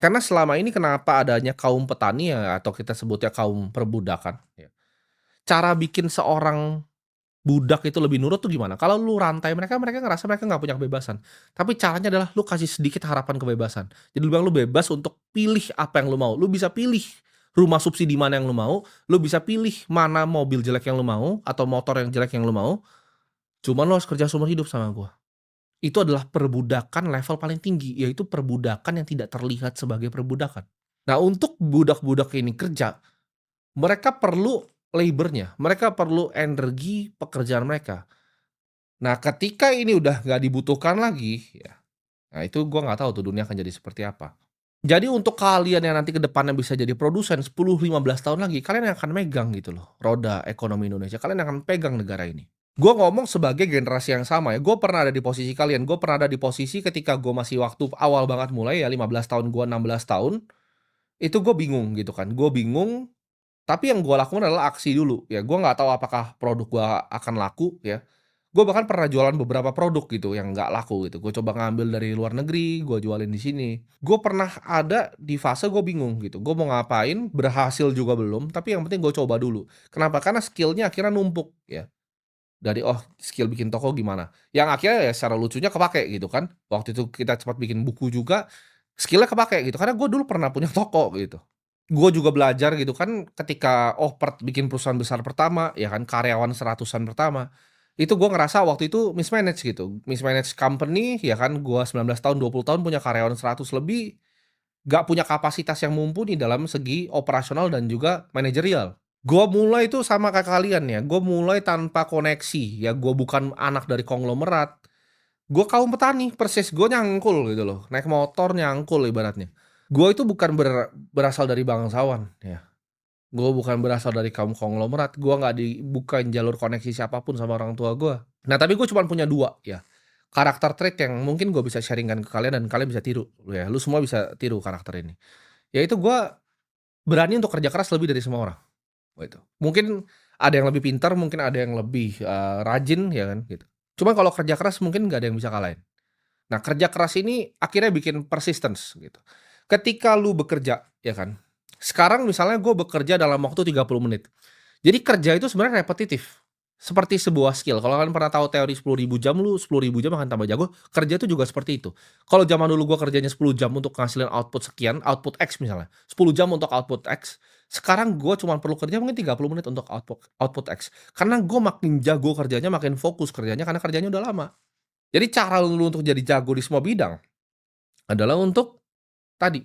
Karena selama ini kenapa adanya kaum petani ya atau kita sebutnya kaum perbudakan ya, cara bikin seorang budak itu lebih nurut tuh gimana? Kalau lu rantai mereka, mereka ngerasa mereka nggak punya kebebasan. Tapi caranya adalah lu kasih sedikit harapan kebebasan. Jadi lu bilang lu bebas untuk pilih apa yang lu mau. Lu bisa pilih rumah subsidi mana yang lu mau, lu bisa pilih mana mobil jelek yang lu mau atau motor yang jelek yang lu mau, cuman lu harus kerja seumur hidup sama gua. Itu adalah perbudakan level paling tinggi, yaitu perbudakan yang tidak terlihat sebagai perbudakan. Nah, untuk budak-budak ini kerja, mereka perlu labor-nya, mereka perlu energi pekerjaan mereka. Nah, ketika ini udah nggak dibutuhkan lagi, ya, nah itu gua nggak tahu tuh dunia akan jadi seperti apa. Jadi untuk kalian yang nanti ke depannya bisa jadi produsen 10, 15 tahun lagi, kalian yang akan megang gitu loh, roda ekonomi Indonesia, kalian yang akan pegang negara ini. Gua ngomong sebagai generasi yang sama ya, gue pernah ada di posisi kalian, gue pernah ada di posisi ketika gue masih waktu awal banget mulai ya 15 tahun, gua 16 tahun, itu gue bingung gitu kan, gue bingung, tapi yang gue lakukan adalah aksi dulu, ya gue nggak tahu apakah produk gue akan laku ya. Gue bahkan pernah jualan beberapa produk gitu yang nggak laku gitu, gue coba ngambil dari luar negeri, gue jualin di sini. Gue pernah ada di fase gue bingung gitu, gue mau ngapain, berhasil juga belum, tapi yang penting gue coba dulu. Kenapa? Karena skill-nya akhirnya numpuk ya. Dari, oh skill bikin toko gimana, yang akhirnya ya secara lucunya kepakai gitu kan. Waktu itu kita cepat bikin buku juga, skill-nya kepakai gitu, karena gue dulu pernah punya toko gitu. Gue juga belajar gitu kan ketika, oh bikin perusahaan besar pertama, ya kan karyawan seratusan pertama, itu gue ngerasa waktu itu mismanage gitu, mismanage company ya kan, gue 19 tahun, 20 tahun punya karyawan 100 lebih, gak punya kapasitas yang mumpuni dalam segi operasional dan juga manajerial. Gua mulai tuh sama kayak kalian ya, gua mulai tanpa koneksi, ya gua bukan anak dari konglomerat, gua kaum petani persis, gua nyangkul gitu loh, naik motor nyangkul ibaratnya. Gua itu bukan berasal dari bangsawan ya, gua bukan berasal dari kaum konglomerat, gua nggak bukan jalur koneksi siapapun sama orang tua gua. Nah tapi gua cuman punya 2 ya, karakter trait yang mungkin gua bisa sharing-kan ke kalian dan kalian bisa tiru ya, lu semua bisa tiru karakter ini. Yaitu gua berani untuk kerja keras lebih dari semua orang. Gitu. Mungkin ada yang lebih pintar, mungkin ada yang lebih, rajin ya kan gitu. Cuma kalau kerja keras mungkin nggak ada yang bisa kalahin. Nah kerja keras ini akhirnya bikin persistence gitu. Ketika lu bekerja ya kan, sekarang misalnya gue bekerja dalam waktu 30 menit. Jadi kerja itu sebenarnya repetitif, seperti sebuah skill. Kalau kalian pernah tahu teori 10.000 jam, lu 10.000 jam akan tambah jago, kerja itu juga seperti itu. Kalau zaman dulu gua kerjanya 10 jam untuk ngasilin output sekian, output X misalnya, 10 jam untuk output X, sekarang gua cuman perlu kerja mungkin 30 menit untuk output output X. Karena gua makin jago kerjanya, makin fokus kerjanya, karena kerjanya udah lama. Jadi cara lu untuk jadi jago di semua bidang adalah untuk tadi,